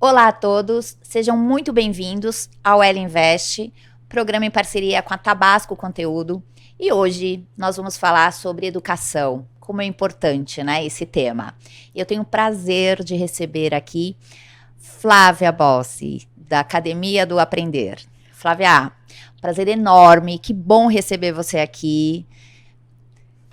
Olá a todos, sejam muito bem-vindos ao Ela Invest, programa em parceria com a Tabasco Conteúdo. E hoje nós vamos falar sobre educação, como é importante, né, esse tema. Eu tenho o prazer de receber aqui Flávia Bossi, da Academia do Aprender. Flávia, prazer enorme, que bom receber você aqui.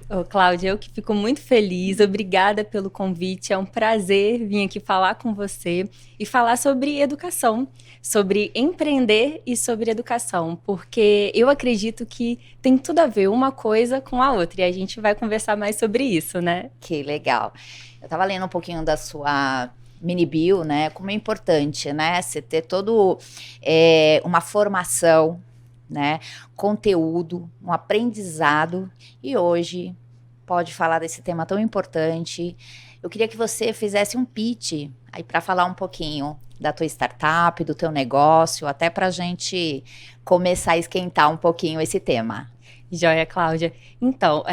Ô, Cláudia, eu que fico muito feliz, obrigada pelo convite, é um prazer vir aqui falar com você e falar sobre educação, sobre empreender e sobre educação, porque eu acredito que tem tudo a ver uma coisa com a outra e a gente vai conversar mais sobre isso, né? Que legal. Eu estava lendo um pouquinho da sua mini bio, né? Como é importante, né? Você ter todo uma formação, né? Conteúdo, um aprendizado. E hoje pode falar desse tema tão importante. Eu queria que você fizesse um pitch aí para falar um pouquinho da tua startup, do teu negócio, até para a gente começar a esquentar um pouquinho esse tema. Joia, Cláudia. Então,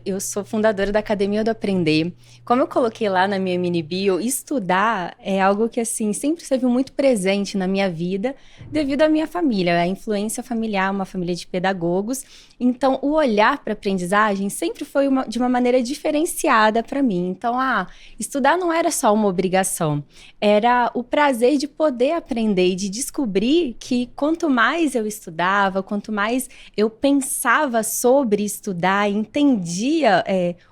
eu sou fundadora da Academia do Aprender. Como eu coloquei lá na minha mini bio, estudar é algo que, assim, sempre esteve muito presente na minha vida, devido à minha família, a influência familiar, uma família de pedagogos. Então, o olhar para a aprendizagem sempre foi de uma maneira diferenciada para mim. Então, estudar não era só uma obrigação, era o prazer de poder aprender e de descobrir que quanto mais eu estudava, quanto mais eu pensava sobre estudar, entendia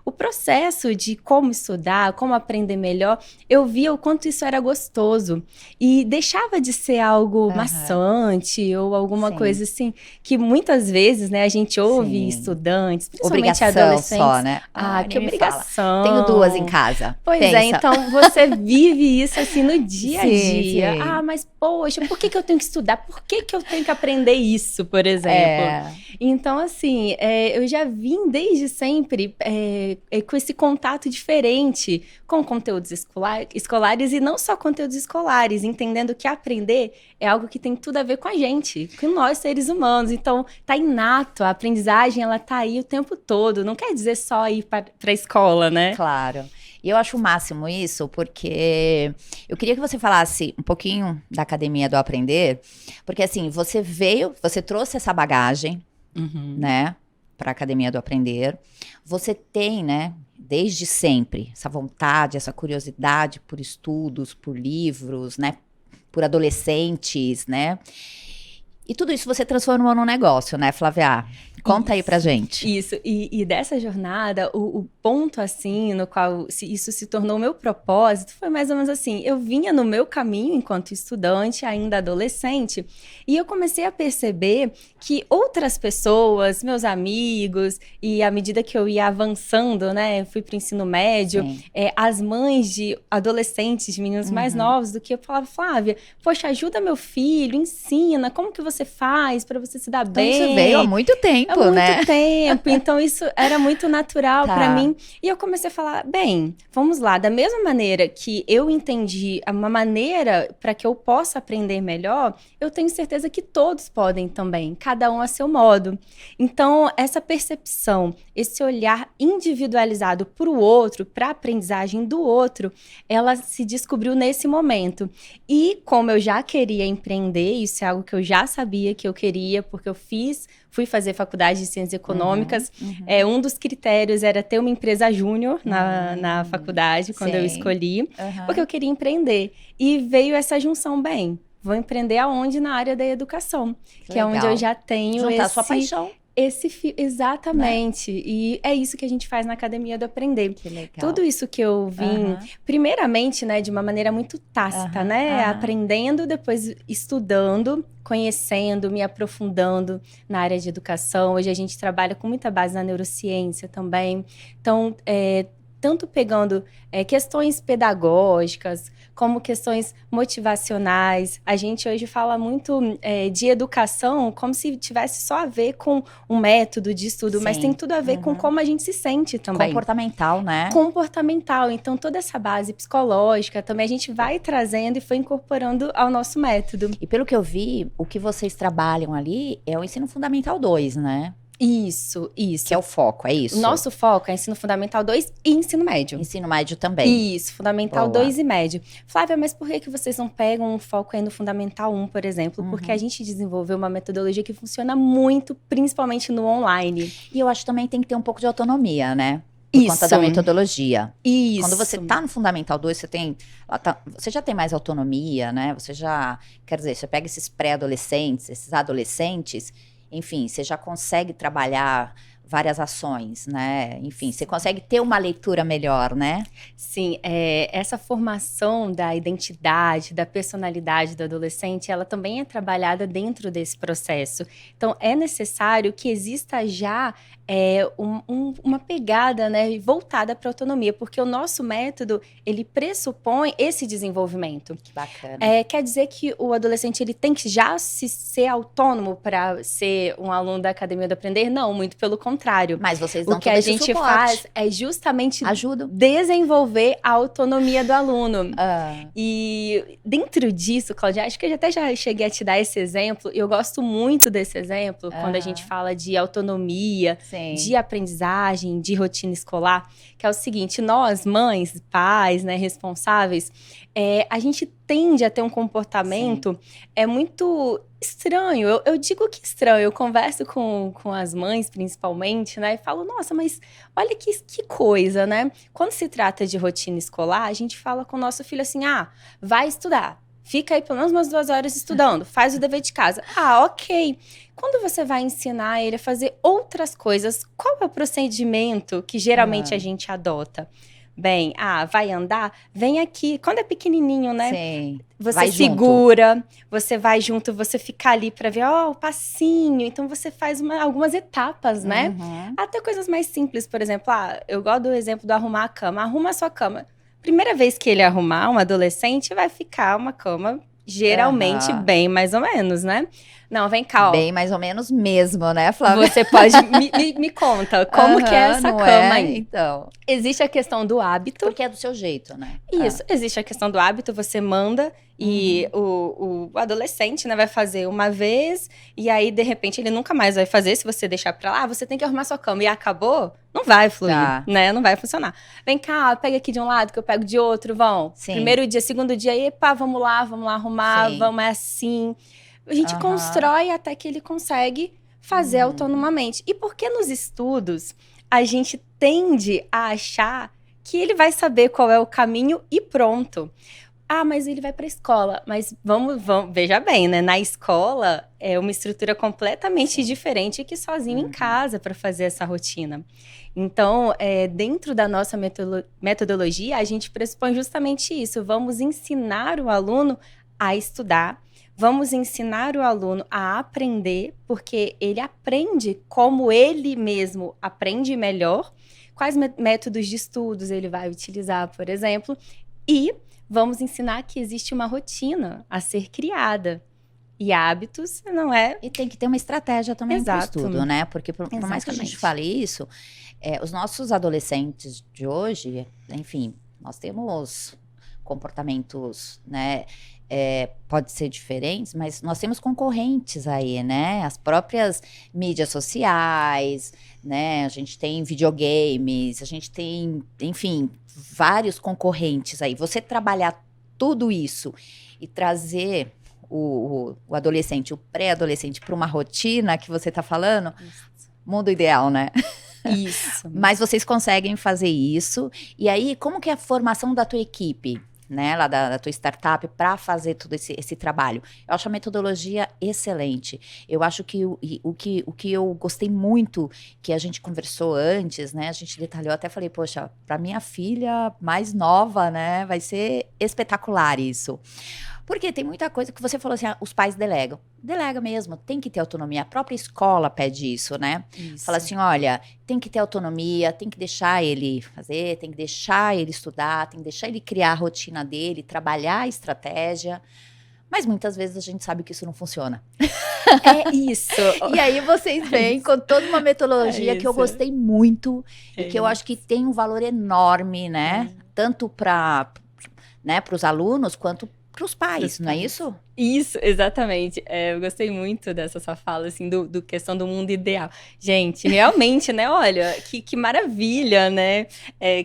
o processo de como estudar, como aprender melhor, eu via o quanto isso era gostoso e deixava de ser algo maçante ou alguma Sim. coisa assim, que muitas vezes, né, a gente ouve Sim. estudantes, principalmente Obrigação adolescentes. só, né? Que nem me fala. obrigação. Tenho duas em casa. Pois Pensa. então você vive isso assim no dia a Sim, dia. sim. Mas poxa, por que eu tenho que estudar? Por que eu tenho que aprender isso, por exemplo? Então, assim, eu já vim desde sempre com esse contato diferente com conteúdos escolares e não só conteúdos escolares, entendendo que aprender é algo que tem tudo a ver com a gente, com nós seres humanos. Então, tá inato, a aprendizagem, ela tá aí o tempo todo. Não quer dizer só ir para a escola, né? Claro. E eu acho o máximo isso, porque eu queria que você falasse um pouquinho da Academia do Aprender, porque assim, você trouxe essa bagagem, né, para a Academia do Aprender. Você tem, né, desde sempre, essa vontade, essa curiosidade por estudos, por livros, né, por adolescentes, né? E tudo isso você transformou num negócio, né, Flávia? Conta aí pra gente. Isso, e dessa jornada, o ponto, assim, no qual isso se tornou meu propósito, foi mais ou menos assim, eu vinha no meu caminho enquanto estudante, ainda adolescente, e eu comecei a perceber que outras pessoas, meus amigos, e à medida que eu ia avançando, né, eu fui para o ensino médio, as mães de adolescentes, de meninos mais novos do que eu falava, Flávia, poxa, ajuda meu filho, ensina, como que você faz para você se dar bem? Então isso veio há muito tempo, né? Há muito tempo, então isso era muito natural para mim. E eu comecei a falar, bem, vamos lá, da mesma maneira que eu entendi uma maneira para que eu possa aprender melhor, eu tenho certeza que todos podem também, cada um a seu modo. Então, essa percepção, esse olhar individualizado para o outro, para a aprendizagem do outro, ela se descobriu nesse momento. E como eu já queria empreender, isso é algo que eu já sabia que eu queria, porque eu fui fazer faculdade de Ciências Econômicas. Um dos critérios era ter uma empresa júnior na faculdade, quando eu escolhi, porque eu queria empreender. E veio essa junção, bem, vou empreender aonde? Na área da educação, que é onde eu já tenho juntar sua paixão. Exatamente. Né? E é isso que a gente faz na Academia do Aprender. Que legal. Tudo isso que eu vim, primeiramente, né, de uma maneira muito tácita, né? Aprendendo, depois estudando, conhecendo, me aprofundando na área de educação. Hoje a gente trabalha com muita base na neurociência também. Então, tanto pegando questões pedagógicas, como questões motivacionais. A gente hoje fala muito de educação como se tivesse só a ver com um método de estudo, mas tem tudo a ver com como a gente se sente também. Comportamental, né? Comportamental. Então, toda essa base psicológica também a gente vai trazendo e foi incorporando ao nosso método. E pelo que eu vi, o que vocês trabalham ali é o ensino fundamental 2, né? Isso. Que é o foco, é isso? O nosso foco é ensino fundamental 2 e ensino médio. Ensino médio também. Isso, fundamental 2 e médio. Flávia, mas por que vocês não pegam um foco aí no fundamental 1, por exemplo? Porque a gente desenvolveu uma metodologia que funciona muito, principalmente no online. E eu acho que também tem que ter um pouco de autonomia, né? Por conta da metodologia. Isso. Quando você tá no Fundamental 2, você já tem mais autonomia, né? Você já, quer dizer, você pega esses pré-adolescentes, esses adolescentes, enfim, você já consegue trabalhar várias ações, né? Enfim, você consegue ter uma leitura melhor, né? Sim, essa formação da identidade, da personalidade do adolescente, ela também é trabalhada dentro desse processo. Então, é necessário que exista já uma pegada, né, voltada para a autonomia, porque o nosso método, ele pressupõe esse desenvolvimento. Que bacana. Quer dizer que o adolescente, ele tem que já ser autônomo para ser um aluno da Academia do Aprender? Não, muito pelo contrário. Mas vocês dão o que a gente faz é justamente desenvolver a autonomia do aluno. E dentro disso, Cláudia, acho que eu até já cheguei a te dar esse exemplo, e eu gosto muito desse exemplo, quando a gente fala de autonomia, de aprendizagem, de rotina escolar, que é o seguinte: nós, mães, pais, né, responsáveis, a gente tende a ter um comportamento muito estranho. Eu digo que estranho, eu converso com as mães, principalmente, né, e falo, nossa, mas olha que coisa, né? Quando se trata de rotina escolar, a gente fala com o nosso filho assim, vai estudar. Fica aí pelo menos umas 2 horas estudando, faz o dever de casa. Ok. Quando você vai ensinar ele a fazer outras coisas, qual é o procedimento que geralmente a gente adota? Bem, vai andar? Vem aqui. Quando é pequenininho, né? Sim. Você vai segura, você vai junto, você fica ali pra ver, o passinho. Então, você faz algumas etapas, né? Até coisas mais simples, por exemplo, eu gosto do exemplo do arrumar a cama. Arruma a sua cama. Primeira vez que ele arrumar, um adolescente, vai ficar uma cama geralmente bem mais ou menos, né? Não, vem cá, Bem mais ou menos mesmo, né, Flávia? Você pode... me conta, como que é essa cama aí? Então... Existe a questão do hábito. Porque é do seu jeito, né? Isso, existe a questão do hábito, você manda e o adolescente, né, vai fazer uma vez e aí, de repente, ele nunca mais vai fazer se você deixar pra lá. Você tem que arrumar sua cama e acabou, não vai fluir, né? Não vai funcionar. Vem cá, pega aqui de um lado que eu pego de outro, vão. Primeiro dia, segundo dia, epa, vamos lá arrumar, vamos, é assim... A gente constrói até que ele consegue fazer autonomamente. E porque nos estudos a gente tende a achar que ele vai saber qual é o caminho e pronto. Mas ele vai para a escola. Mas vamos, veja bem, né? Na escola é uma estrutura completamente diferente que sozinho em casa para fazer essa rotina. Então, dentro da nossa metodologia, a gente pressupõe justamente isso. Vamos ensinar o aluno a estudar. Vamos ensinar o aluno a aprender, porque ele aprende como ele mesmo aprende melhor, quais métodos de estudos ele vai utilizar, por exemplo, e vamos ensinar que existe uma rotina a ser criada. E hábitos não é... E tem que ter uma estratégia também para o estudo, né? Porque por mais que a gente fale isso, os nossos adolescentes de hoje, enfim, nós temos comportamentos, né? Pode ser diferentes, mas nós temos concorrentes aí, né? As próprias mídias sociais, né? A gente tem videogames, a gente tem, enfim, vários concorrentes aí. Você trabalhar tudo isso e trazer o adolescente, o pré-adolescente para uma rotina que você está falando, mundo ideal, né? Isso. Mas vocês conseguem fazer isso. E aí, como que é a formação da tua equipe? Né, lá da tua startup, para fazer todo esse trabalho. Eu acho a metodologia excelente. Eu acho que o que eu gostei muito, que a gente conversou antes, né, a gente detalhou, até falei, poxa, para minha filha mais nova, né, vai ser espetacular isso. Porque tem muita coisa que você falou assim, os pais delegam. Delega mesmo, tem que ter autonomia. A própria escola pede isso, né? Isso. Fala assim, olha, tem que ter autonomia, tem que deixar ele fazer, tem que deixar ele estudar, tem que deixar ele criar a rotina dele, trabalhar a estratégia. Mas muitas vezes a gente sabe que isso não funciona. É isso. E aí vocês vêm com toda uma metodologia que eu gostei muito e que eu acho que tem um valor enorme, né? Tanto para os alunos quanto para os pais, não é isso? Isso, exatamente. Eu gostei muito dessa sua fala, assim, do questão do mundo ideal. Gente, realmente, né? Olha, que maravilha, né?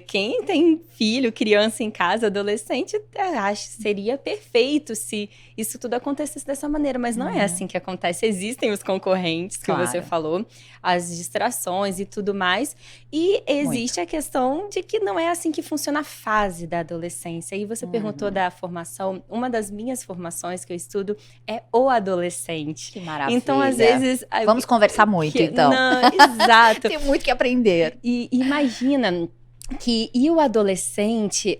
Quem tem filho, criança em casa, adolescente, acho que seria perfeito se isso tudo acontecesse dessa maneira, mas não é assim que acontece. Existem os concorrentes que você falou, as distrações e tudo mais, e existe a questão de que não é assim que funciona a fase da adolescência. E você perguntou da formação, uma das minhas formações que eu estudo é o adolescente. Que maravilha. Então, às vezes... Vamos conversar muito, então. Não, exato. Tem muito que aprender. E imagina... E o adolescente,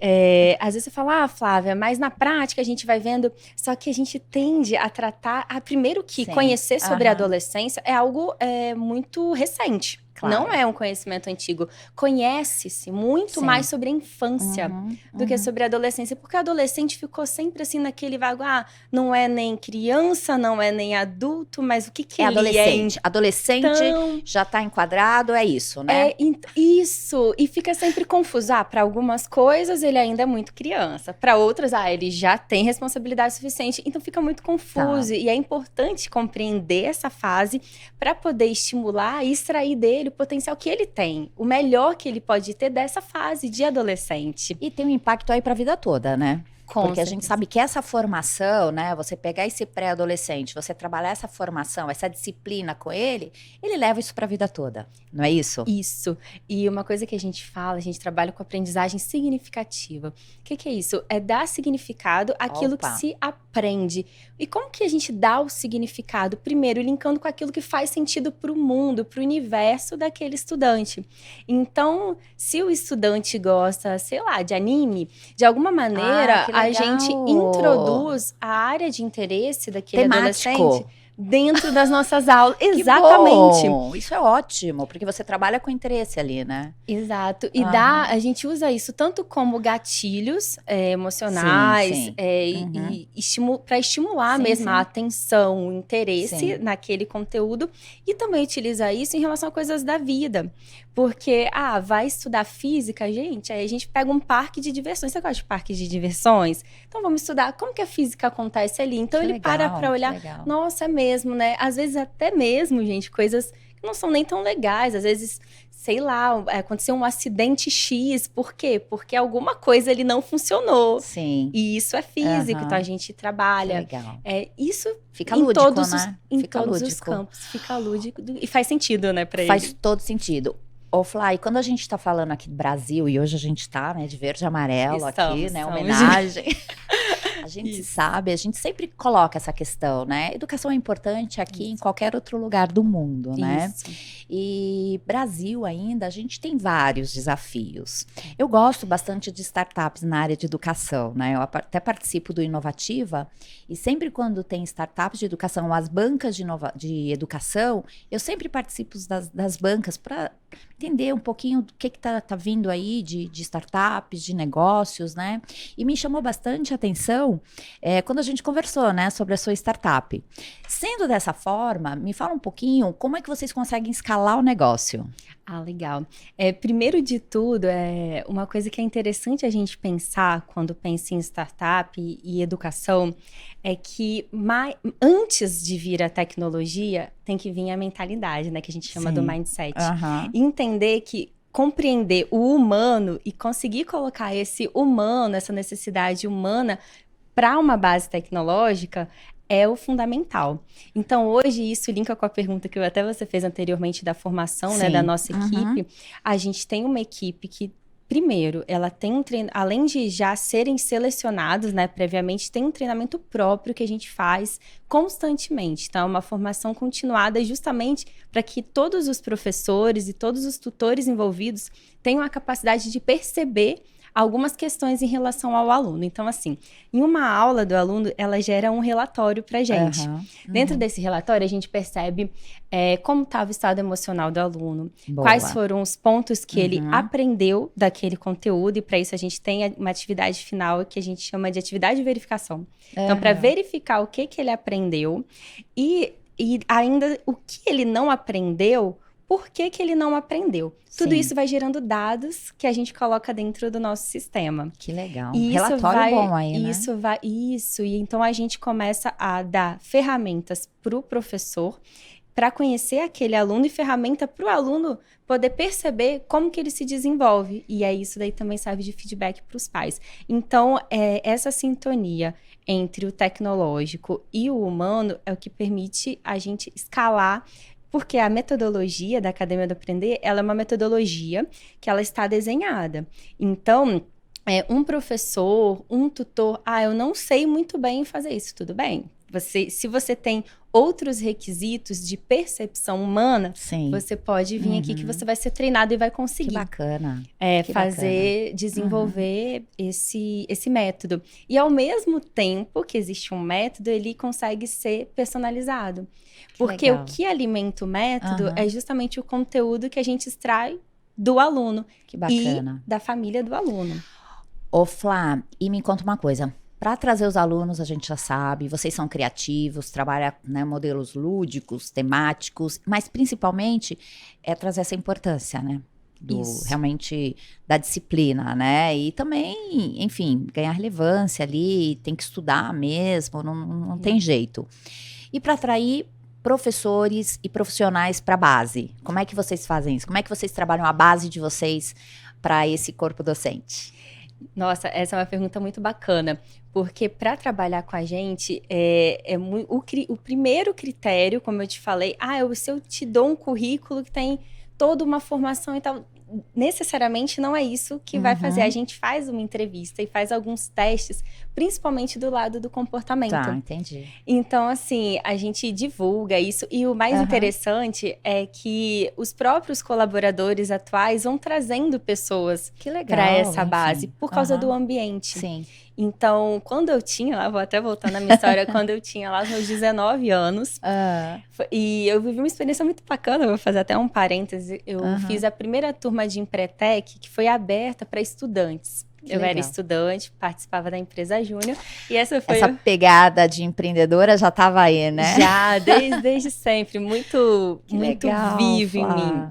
às vezes você fala, Flávia, mas na prática a gente vai vendo, só que a gente tende a tratar, primeiro que conhecer sobre a adolescência é algo muito recente. Claro. Não é um conhecimento antigo. Conhece-se muito mais sobre a infância do que sobre a adolescência. Porque o adolescente ficou sempre assim naquele vago, não é nem criança, não é nem adulto, mas o que ele adolescente. é? Adolescente então, já tá enquadrado, é isso, né? Isso. E fica sempre confuso. Para algumas coisas ele ainda é muito criança. Para outras, ele já tem responsabilidade suficiente. Então fica muito confuso. E é importante compreender essa fase para poder estimular e extrair dele o potencial que ele tem, o melhor que ele pode ter dessa fase de adolescente. E tem um impacto aí para a vida toda, né? Porque a gente sabe que essa formação, né, você pegar esse pré-adolescente, você trabalhar essa formação, essa disciplina com ele leva isso para a vida toda, não é isso? Isso. E uma coisa que a gente fala, a gente trabalha com aprendizagem significativa. O que é isso? É dar significado àquilo que se aprende. E como que a gente dá o significado? Primeiro, linkando com aquilo que faz sentido para o mundo, para o universo daquele estudante. Então, se o estudante gosta, sei lá, de anime, de alguma maneira... a gente introduz a área de interesse daquele adolescente dentro das nossas aulas. Exatamente. Bom. Isso é ótimo, porque você trabalha com interesse ali, né? Exato. E a gente usa isso tanto como gatilhos emocionais e para estimular mesmo a atenção, o interesse naquele conteúdo, e também utiliza isso em relação a coisas da vida. Porque, vai estudar física, gente, aí a gente pega um parque de diversões. Você gosta de parques de diversões? Então vamos estudar como que a física acontece ali. Então ele para olhar, nossa, é mesmo, né? Às vezes até mesmo, gente, coisas que não são nem tão legais. Às vezes, sei lá, aconteceu um acidente X. Por quê? Porque alguma coisa ali não funcionou. Sim. E isso é físico, então a gente trabalha. Que legal. Isso fica lúdico, né? Em todos os campos. Fica lúdico e faz sentido, né, pra ele. Faz todo sentido. Ô, Flá, e quando a gente tá falando aqui do Brasil, e hoje a gente tá, né, de verde e amarelo aqui, né, homenagem. A gente sabe, a gente sempre coloca essa questão, né? Educação é importante aqui em qualquer outro lugar do mundo, né? E Brasil ainda, a gente tem vários desafios. Eu gosto bastante de startups na área de educação, né? Eu até participo do Inovativa, e sempre quando tem startups de educação, as bancas de educação, eu sempre participo das bancas para entender um pouquinho do que tá vindo aí de startups, de negócios, né? E me chamou bastante a atenção quando a gente conversou, né, sobre a sua startup. Sendo dessa forma, me fala um pouquinho como é que vocês conseguem escalar o negócio. Legal. Primeiro de tudo, uma coisa que é interessante a gente pensar quando pensa em startup e educação é que antes de vir a tecnologia, tem que vir a mentalidade, né, que a gente chama do mindset. E entender que compreender o humano e conseguir colocar esse humano, essa necessidade humana para uma base tecnológica é o fundamental. Então, hoje, isso linka com a pergunta que até você fez anteriormente da formação, né, da nossa equipe. A gente tem uma equipe que, primeiro, ela tem um treinamento, além de já serem selecionados, né, previamente, tem um treinamento próprio que a gente faz constantemente. Então, é uma formação continuada justamente para que todos os professores e todos os tutores envolvidos tenham a capacidade de perceber algumas questões em relação ao aluno. Então, assim, em uma aula do aluno, ela gera um relatório pra gente. Dentro desse relatório, a gente percebe como estava o estado emocional do aluno, quais foram os pontos que ele aprendeu daquele conteúdo, e para isso a gente tem uma atividade final que a gente chama de atividade de verificação. Então, para verificar o que ele aprendeu e ainda o que ele não aprendeu, por que ele não aprendeu. Tudo Sim. isso vai gerando dados que a gente coloca dentro do nosso sistema. Que legal. E Relatório bom aí, né? Isso. E então a gente começa a dar ferramentas para o professor para conhecer aquele aluno e ferramenta para o aluno poder perceber como que ele se desenvolve. E aí isso daí também serve de feedback para os pais. Então, essa sintonia entre o tecnológico e o humano é o que permite a gente escalar, porque a metodologia da Academia do Aprender, ela é uma metodologia que ela está desenhada. Então, um professor, um tutor, eu não sei muito bem fazer isso, tudo bem. Se você tem outros requisitos de percepção humana, Sim. você pode vir aqui que você vai ser treinado e vai conseguir. Que bacana. Desenvolver esse método. E ao mesmo tempo que existe um método, ele consegue ser personalizado. Porque o que alimenta o método é justamente o conteúdo que a gente extrai do aluno. Que bacana. E da família do aluno. Ô, Flá, e me conta uma coisa. Para trazer os alunos, a gente já sabe, vocês são criativos, trabalham, né, modelos lúdicos, temáticos, mas principalmente é trazer essa importância, né? Realmente da disciplina, né? E também, enfim, ganhar relevância ali, tem que estudar mesmo, não tem jeito. E para atrair professores e profissionais para a base, como é que vocês fazem isso? Como é que vocês trabalham a base de vocês para esse corpo docente? Nossa, essa é uma pergunta muito bacana, porque para trabalhar com a gente, o primeiro critério, como eu te falei, se eu te dou um currículo que tem toda uma formação e tal, necessariamente não é isso que vai fazer. A gente faz uma entrevista e faz alguns testes, principalmente do lado do comportamento. Tá, entendi. Então, assim, a gente divulga isso. E o mais interessante é que os próprios colaboradores atuais vão trazendo pessoas para essa base, por causa do ambiente. Sim. Então, quando eu tinha lá, vou até voltar na minha história, quando eu tinha lá os meus 19 anos, e eu vivi uma experiência muito bacana, vou fazer até um parêntese, eu fiz a primeira turma de Empretec, que foi aberta para estudantes. Eu era estudante, participava da empresa Júnior, e essa pegada de empreendedora já estava aí, né? Já, desde sempre, muito legal, vivo em mim.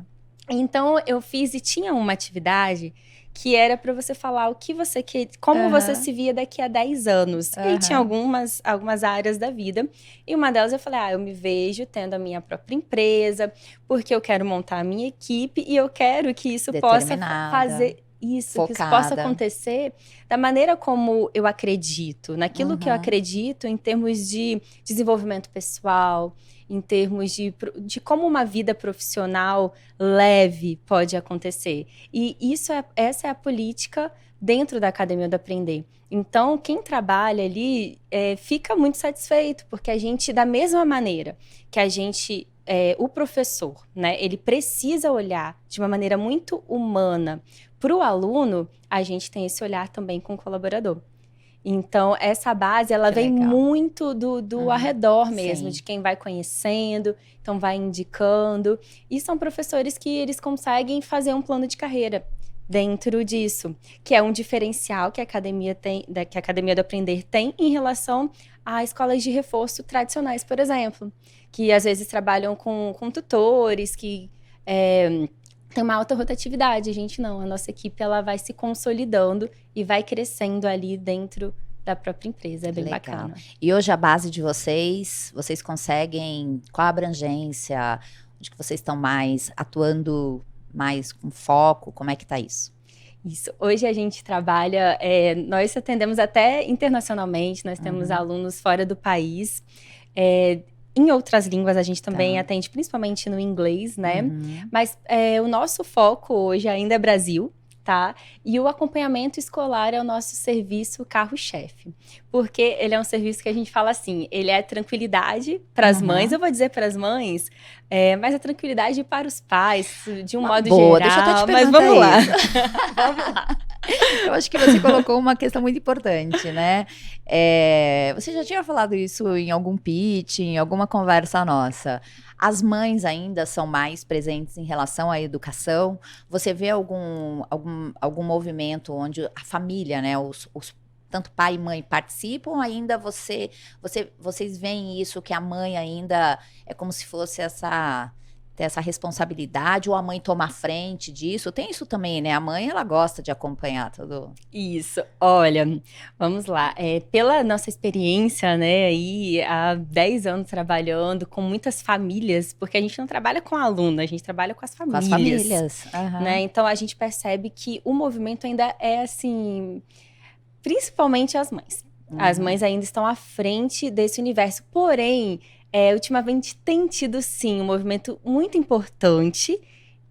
Então, eu fiz e tinha uma atividade que era para você falar o que você quer, como você se via daqui a 10 anos. E aí tinha algumas áreas da vida. E uma delas eu falei, eu me vejo tendo a minha própria empresa, porque eu quero montar a minha equipe e eu quero que isso possa fazer isso, focada. Que isso possa acontecer da maneira como eu acredito, naquilo que eu acredito em termos de desenvolvimento pessoal, em termos de como uma vida profissional leve pode acontecer. E essa é a política dentro da Academia do Aprender. Então, quem trabalha ali fica muito satisfeito, porque a gente, da mesma maneira que a gente, o professor, né, ele precisa olhar de uma maneira muito humana para o aluno, a gente tem esse olhar também com o colaborador. Então, essa base, ela vem muito do arredor mesmo, de quem vai conhecendo, então vai indicando. E são professores que eles conseguem fazer um plano de carreira dentro disso, que é um diferencial que a Academia do Aprender tem em relação a escolas de reforço tradicionais, por exemplo, que às vezes trabalham com tutores, que tem uma alta rotatividade. A gente não, a nossa equipe ela vai se consolidando e vai crescendo ali dentro da própria empresa, é bem bacana. E hoje a base de vocês conseguem, qual a abrangência, onde que vocês estão mais atuando, mais com foco, como é que tá isso? Isso, hoje a gente trabalha, nós atendemos até internacionalmente, nós temos alunos fora do país, em outras línguas a gente também atende, principalmente no inglês, né? Mas o nosso foco hoje ainda é Brasil, tá? E o acompanhamento escolar é o nosso serviço carro-chefe. Porque ele é um serviço que a gente fala assim, ele é tranquilidade para as mães, eu vou dizer para as mães, mas é tranquilidade para os pais, de um modo geral. Deixa eu até te perguntar, mas vamos lá. Vamos lá. Eu acho que você colocou uma questão muito importante, né? Você já tinha falado isso em algum pitch, em alguma conversa nossa. As mães ainda são mais presentes em relação à educação? Você vê algum movimento onde a família, né, tanto pai e mãe participam, ainda vocês veem isso, que a mãe ainda é como se fosse essa ter essa responsabilidade, ou a mãe toma a frente disso? Tem isso também, né? A mãe, ela gosta de acompanhar tudo. Isso. Olha, vamos lá. Pela nossa experiência, né, aí há 10 anos trabalhando com muitas famílias, porque a gente não trabalha com aluno, a gente trabalha com as famílias. Com as famílias. Uhum. Né? Então, a gente percebe que o movimento ainda é, assim, principalmente as mães. As mães ainda estão à frente desse universo. Porém, ultimamente tem tido, sim, um movimento muito importante,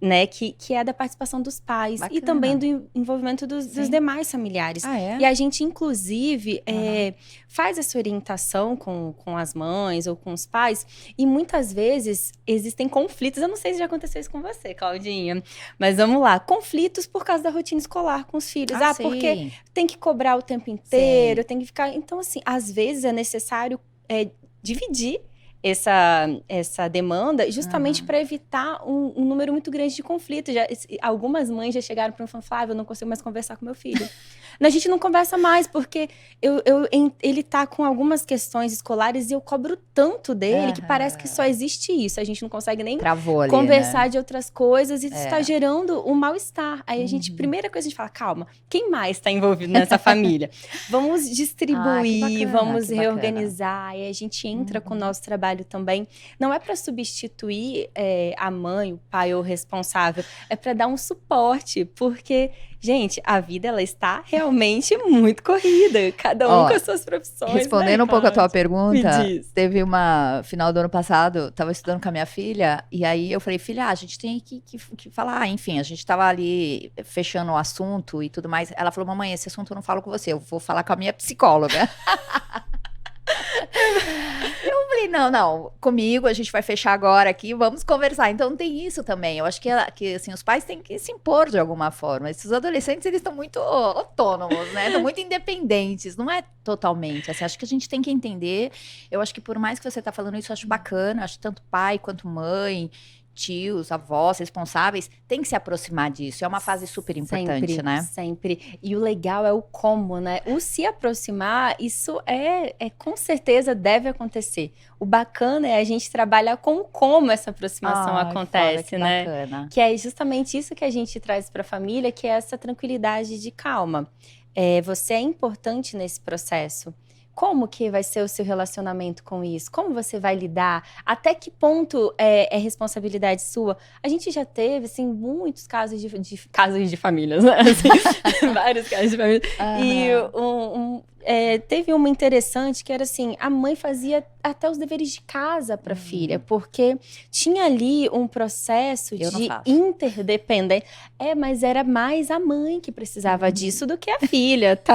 né, que é da participação dos pais. Bacana. E também do envolvimento dos demais familiares. E a gente, inclusive, faz essa orientação com as mães ou com os pais, e muitas vezes existem conflitos. Eu não sei se já aconteceu isso com você, Claudinha, mas vamos lá. Conflitos por causa da rotina escolar com os filhos. Porque tem que cobrar o tempo inteiro, tem que ficar... Então, assim, às vezes é necessário dividir essa demanda justamente para evitar um número muito grande de conflitos. Algumas mães já chegaram para mim e falaram: Flávia, eu não consigo mais conversar com meu filho. A gente não conversa mais, porque ele tá com algumas questões escolares e eu cobro tanto dele que parece que só existe isso. A gente não consegue nem conversar, né, de outras coisas, e isso está gerando um mal-estar. Aí primeira coisa, a gente fala: calma, quem mais está envolvido nessa família? Vamos distribuir, vamos reorganizar. E a gente entra com o nosso trabalho também. Não é para substituir a mãe, o pai ou o responsável, é para dar um suporte, porque, gente, a vida, ela está realmente muito corrida, cada um com as suas profissões. Respondendo um pouco a tua pergunta, teve final do ano passado, eu estava estudando com a minha filha, e aí eu falei: filha, a gente tem que falar, enfim, a gente estava ali fechando o assunto e tudo mais. Ela falou: mamãe, esse assunto eu não falo com você, eu vou falar com a minha psicóloga. Eu falei: não, comigo, a gente vai fechar agora aqui, vamos conversar. Então tem isso também. Eu acho que assim, os pais têm que se impor de alguma forma. Esses adolescentes, eles estão muito autônomos, né? Estão muito independentes. Não é totalmente. Assim, acho que a gente tem que entender. Eu acho que por mais que você tá falando isso, eu acho bacana. Acho que tanto pai quanto mãe, tios, avós, responsáveis, tem que se aproximar disso. É uma fase super importante, né? Sempre. E o legal é o como, né? O se aproximar, isso com certeza deve acontecer. O bacana é a gente trabalhar com como essa aproximação acontece, né? Bacana. Que é justamente isso que a gente traz para a família, que é essa tranquilidade de calma. Você é importante nesse processo. Como que vai ser o seu relacionamento com isso? Como você vai lidar? Até que ponto é responsabilidade sua? A gente já teve, assim, muitos casos casos de famílias, né? Assim, vários casos de família. E teve uma interessante que era assim: a mãe fazia até os deveres de casa para a filha, porque tinha ali um processo de interdependência. Mas era mais a mãe que precisava disso do que a filha, tá?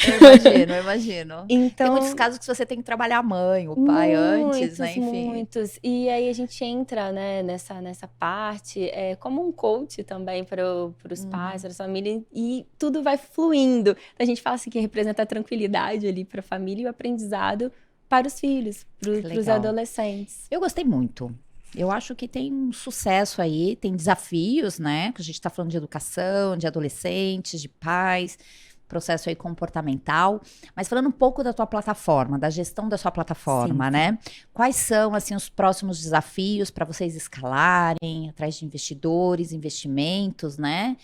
Eu imagino. Então, tem muitos casos que você tem que trabalhar a mãe, o pai antes, né? Enfim. Muitos. E aí a gente entra, né, nessa parte como um coach também para os pais, para a família, e tudo vai fluindo. A gente fala assim que representa a tranquilidade ali para a família e o aprendizado para os filhos, para os adolescentes. Eu gostei muito. Eu acho que tem um sucesso aí, tem desafios, né? Que a gente está falando de educação, de adolescentes, de pais, processo aí comportamental. Mas falando um pouco da tua plataforma, da gestão da sua plataforma, né? Quais são, assim, os próximos desafios para vocês escalarem, atrás de investidores, investimentos, né?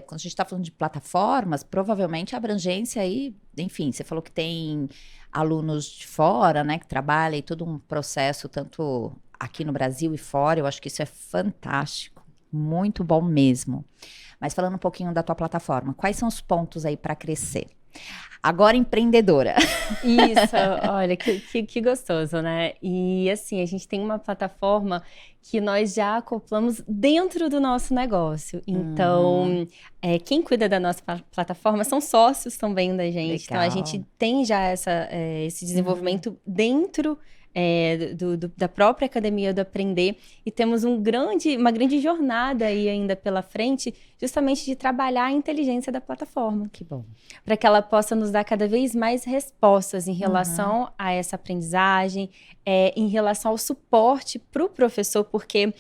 Quando a gente está falando de plataformas, provavelmente a abrangência aí, enfim, você falou que tem alunos de fora, né, que trabalham e todo um processo, tanto aqui no Brasil e fora. Eu acho que isso é fantástico, muito bom mesmo. Mas falando um pouquinho da tua plataforma, quais são os pontos aí para crescer? Agora empreendedora. Isso, olha, que gostoso, né? E assim, a gente tem uma plataforma que nós já acoplamos dentro do nosso negócio. Então, quem cuida da nossa plataforma são sócios também da gente. Legal. Então, a gente tem já esse desenvolvimento dentro da própria Academia do Aprender, e temos uma grande jornada aí ainda pela frente, justamente de trabalhar a inteligência da plataforma. Que bom. Para que ela possa nos dar cada vez mais respostas em relação a essa aprendizagem, em relação ao suporte para o professor, porque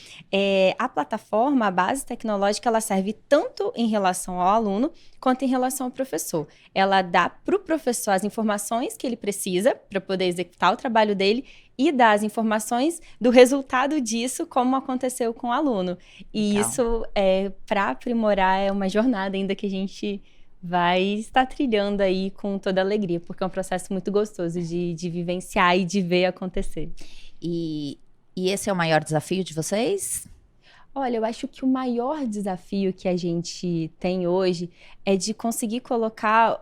a plataforma, a base tecnológica, ela serve tanto em relação ao aluno quanto em relação ao professor. Ela dá para o professor as informações que ele precisa para poder executar o trabalho dele, e dar as informações do resultado disso, como aconteceu com o aluno. E isso, para aprimorar, é uma jornada ainda que a gente vai estar trilhando aí com toda alegria, porque é um processo muito gostoso de vivenciar e de ver acontecer. E esse é o maior desafio de vocês? Olha, eu acho que o maior desafio que a gente tem hoje é de conseguir colocar,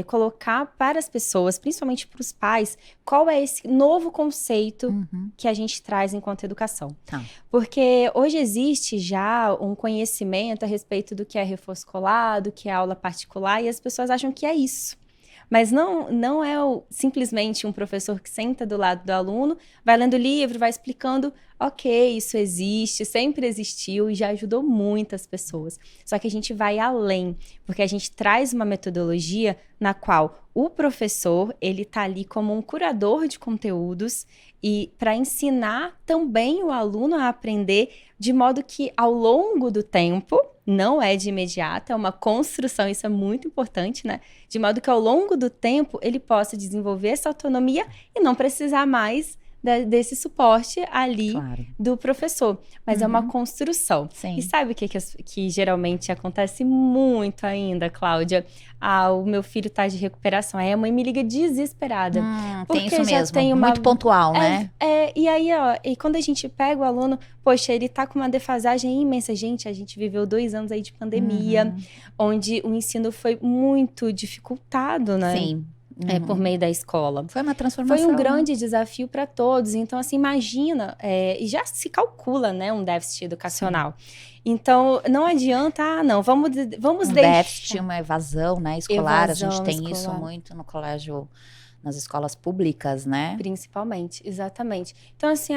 colocar para as pessoas, principalmente para os pais, qual é esse novo conceito que a gente traz enquanto educação. Tá. Porque hoje existe já um conhecimento a respeito do que é reforço escolar, do que é aula particular, e as pessoas acham que é isso. Mas não é simplesmente um professor que senta do lado do aluno, vai lendo o livro, vai explicando, ok, isso existe, sempre existiu e já ajudou muitas pessoas. Só que a gente vai além, porque a gente traz uma metodologia na qual o professor, ele está ali como um curador de conteúdos e para ensinar também o aluno a aprender de modo que ao longo do tempo, não é de imediato, é uma construção, isso é muito importante, né? De modo que ao longo do tempo ele possa desenvolver essa autonomia e não precisar mais desse suporte ali do professor. Mas é uma construção. Sim. E sabe o que geralmente acontece muito ainda, Cláudia? O meu filho tá de recuperação. Aí a mãe me liga desesperada. Tem isso mesmo, muito pontual, né? E aí, e quando a gente pega o aluno, poxa, ele tá com uma defasagem imensa. Gente, a gente viveu 2 anos aí de pandemia, onde o ensino foi muito dificultado, né? Sim. Por meio da escola. Foi uma transformação. Foi um grande desafio para todos. Então, assim, imagina, e já se calcula, né, um déficit educacional. Sim. Então, não adianta, vamos deixar. Déficit, uma evasão, né, escolar. A gente tem isso muito no colégio, nas escolas públicas, né? Principalmente, exatamente. Então, assim,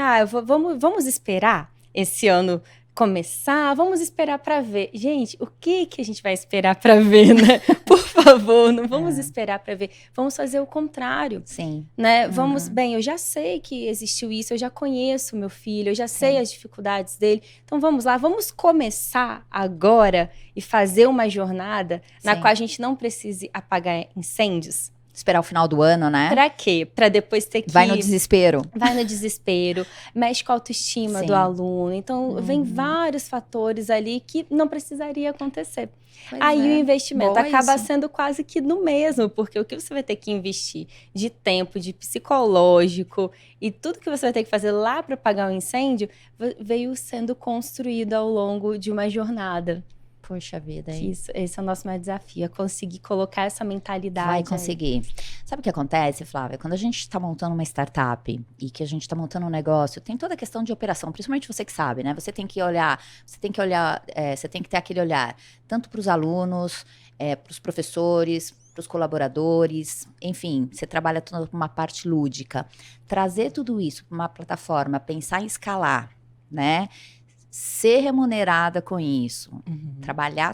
vamos esperar esse ano começar, vamos esperar para ver. Gente, o que a gente vai esperar para ver, né? Por favor, não vamos esperar para ver. Vamos fazer o contrário. Sim. Né? Bem, eu já sei que existiu isso, eu já conheço meu filho, eu já sei as dificuldades dele. Então vamos lá, vamos começar agora e fazer uma jornada na qual a gente não precise apagar incêndios. Esperar o final do ano, né? Pra quê? Pra depois ter que... Vai no desespero. Vai no desespero, mexe com a autoestima do aluno. Então, vem vários fatores ali que não precisaria acontecer. Aí o investimento acaba sendo quase que no mesmo, porque o que você vai ter que investir de tempo, de psicológico e tudo que você vai ter que fazer lá para pagar o incêndio, veio sendo construído ao longo de uma jornada. Poxa vida, esse é o nosso maior desafio, é conseguir colocar essa mentalidade. Vai conseguir. Sabe o que acontece, Flávia? Quando a gente está montando uma startup e que a gente está montando um negócio, tem toda a questão de operação, principalmente você que sabe, né? Você tem que olhar, você tem que ter aquele olhar tanto para os alunos, para os professores, para os colaboradores, enfim, você trabalha toda uma parte lúdica. Trazer tudo isso para uma plataforma, pensar em escalar, né? Ser remunerada com isso, trabalhar,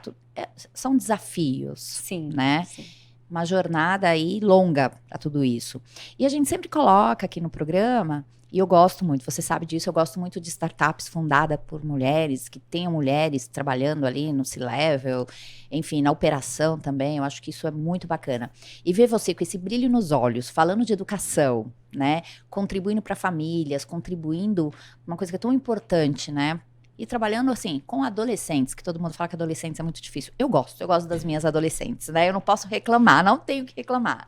são desafios, né? Sim. Uma jornada aí longa para tudo isso. E a gente sempre coloca aqui no programa, e eu gosto muito, você sabe disso, eu gosto muito de startups fundadas por mulheres, que tenham mulheres trabalhando ali no C-Level, enfim, na operação também, eu acho que isso é muito bacana. E ver você com esse brilho nos olhos, falando de educação, né? Contribuindo para famílias, contribuindo, uma coisa que é tão importante, né? E trabalhando, assim, com adolescentes, que todo mundo fala que adolescentes é muito difícil. Eu gosto das minhas adolescentes, né? Eu não posso reclamar, não tenho que reclamar.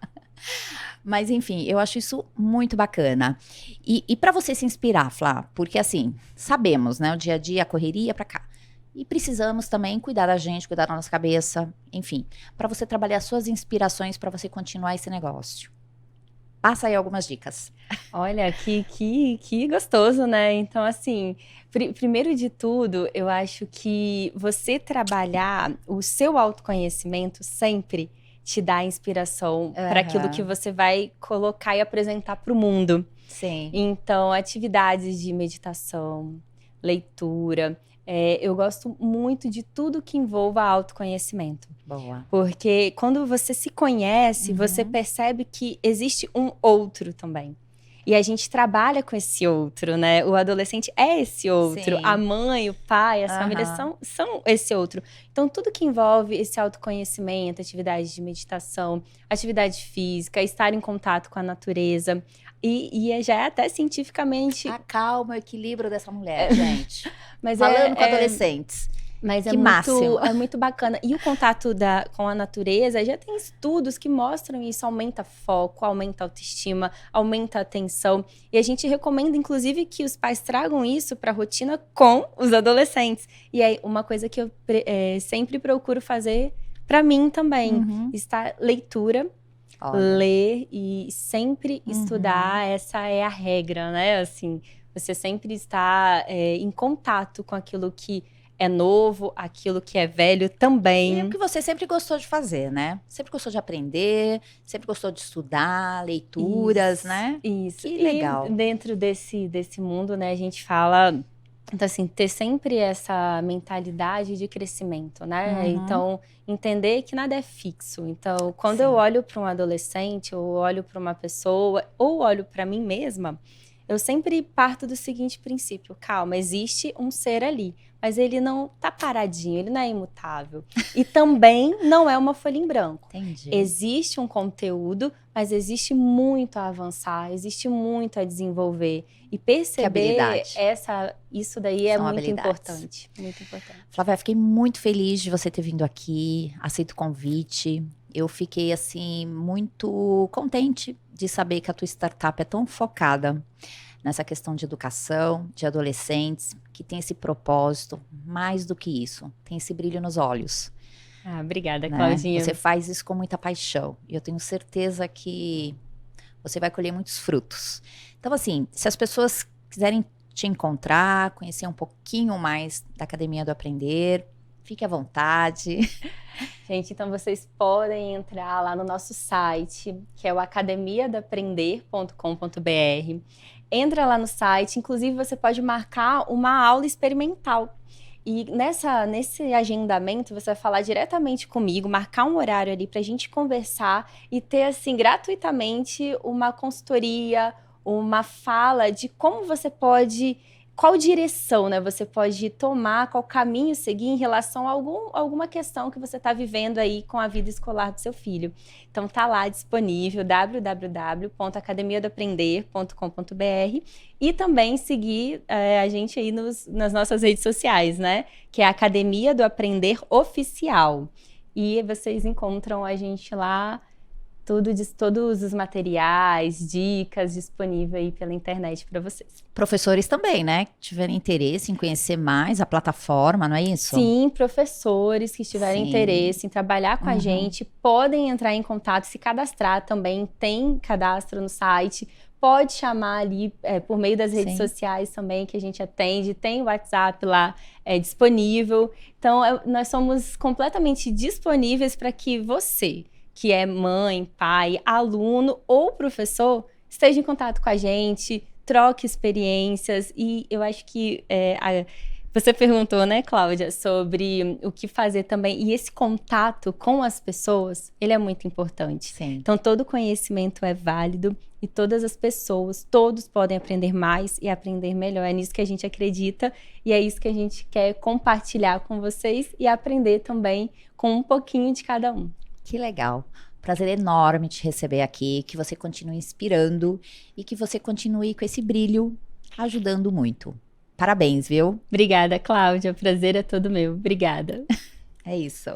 Mas, enfim, eu acho isso muito bacana. E para você se inspirar, Flá, porque, assim, sabemos, né? O dia a dia, a correria pra cá. E precisamos também cuidar da gente, cuidar da nossa cabeça, enfim. Para você trabalhar suas inspirações para você continuar esse negócio. Passa aí algumas dicas. Olha, que gostoso, né? Então, assim, primeiro de tudo, eu acho que você trabalhar o seu autoconhecimento sempre te dá inspiração para aquilo que você vai colocar e apresentar para o mundo. Sim. Então, atividades de meditação, leitura. Eu gosto muito de tudo que envolva autoconhecimento. Boa. Porque quando você se conhece, você percebe que existe um outro também. E a gente trabalha com esse outro, né? O adolescente é esse outro. Sim. A mãe, o pai, as famílias são esse outro. Então, tudo que envolve esse autoconhecimento, atividade de meditação, atividade física, estar em contato com a natureza, E já é até cientificamente... Acalma o equilíbrio dessa mulher, gente. Mas falando com adolescentes. Mas que máximo. É muito bacana. E o contato com a natureza, já tem estudos que mostram isso. Aumenta foco, aumenta a autoestima, aumenta a atenção. E a gente recomenda, inclusive, que os pais tragam isso para a rotina com os adolescentes. E aí, uma coisa que eu sempre procuro fazer para mim também, está leitura. Olha. Ler e sempre estudar, essa é a regra, né? Assim, você sempre está em contato com aquilo que é novo, aquilo que é velho também. E é o que você sempre gostou de fazer, né? Sempre gostou de aprender, sempre gostou de estudar, leituras, né? Isso. Que legal. E dentro desse mundo, né, a gente fala... Então, assim, ter sempre essa mentalidade de crescimento, né? Então, entender que nada é fixo. Então, quando eu olho para um adolescente, ou olho para uma pessoa, ou olho para mim mesma, eu sempre parto do seguinte princípio: calma, existe um ser ali, mas ele não tá paradinho, ele não é imutável. E também não é uma folha em branco. Entendi. Existe um conteúdo, mas existe muito a avançar, existe muito a desenvolver. E perceber isso daí é muito importante. Muito importante. Flávia, fiquei muito feliz de você ter vindo aqui, aceito o convite. Eu fiquei, assim, muito contente de saber que a tua startup é tão focada nessa questão de educação, de adolescentes, que tem esse propósito, mais do que isso, tem esse brilho nos olhos. Ah, obrigada, né? Claudinha. Você faz isso com muita paixão, e eu tenho certeza que você vai colher muitos frutos. Então, assim, se as pessoas quiserem te encontrar, conhecer um pouquinho mais da Academia do Aprender, fique à vontade. Gente, então vocês podem entrar lá no nosso site, que é o academiadoaprender.com.br. Entra lá no site, inclusive você pode marcar uma aula experimental. E nesse agendamento, você vai falar diretamente comigo, marcar um horário ali para a gente conversar e ter, assim, gratuitamente uma consultoria, uma fala de como você pode... Qual direção, né, você pode tomar, qual caminho seguir em relação a alguma questão que você está vivendo aí com a vida escolar do seu filho. Então, tá lá disponível, www.academiadoaprender.com.br, e também seguir a gente aí nas nossas redes sociais, né, que é a Academia do Aprender Oficial. E vocês encontram a gente lá, todos os materiais, dicas disponíveis aí pela internet para vocês. Professores também, né? Que tiverem interesse em conhecer mais a plataforma, não é isso? Sim, professores que tiverem interesse em trabalhar com a gente, podem entrar em contato, se cadastrar também, tem cadastro no site, pode chamar ali por meio das redes sociais também, que a gente atende, tem o WhatsApp lá disponível. Então, nós somos completamente disponíveis para que você, que é mãe, pai, aluno ou professor, esteja em contato com a gente, troque experiências. E eu acho que você perguntou, né, Cláudia, sobre o que fazer também. E esse contato com as pessoas, ele é muito importante. Sim. Então, todo conhecimento é válido e todas as pessoas, todos podem aprender mais e aprender melhor. É nisso que a gente acredita e é isso que a gente quer compartilhar com vocês e aprender também com um pouquinho de cada um. Que legal. Prazer enorme te receber aqui, que você continue inspirando e que você continue com esse brilho ajudando muito. Parabéns, viu? Obrigada, Cláudia. O prazer é todo meu. Obrigada. É isso.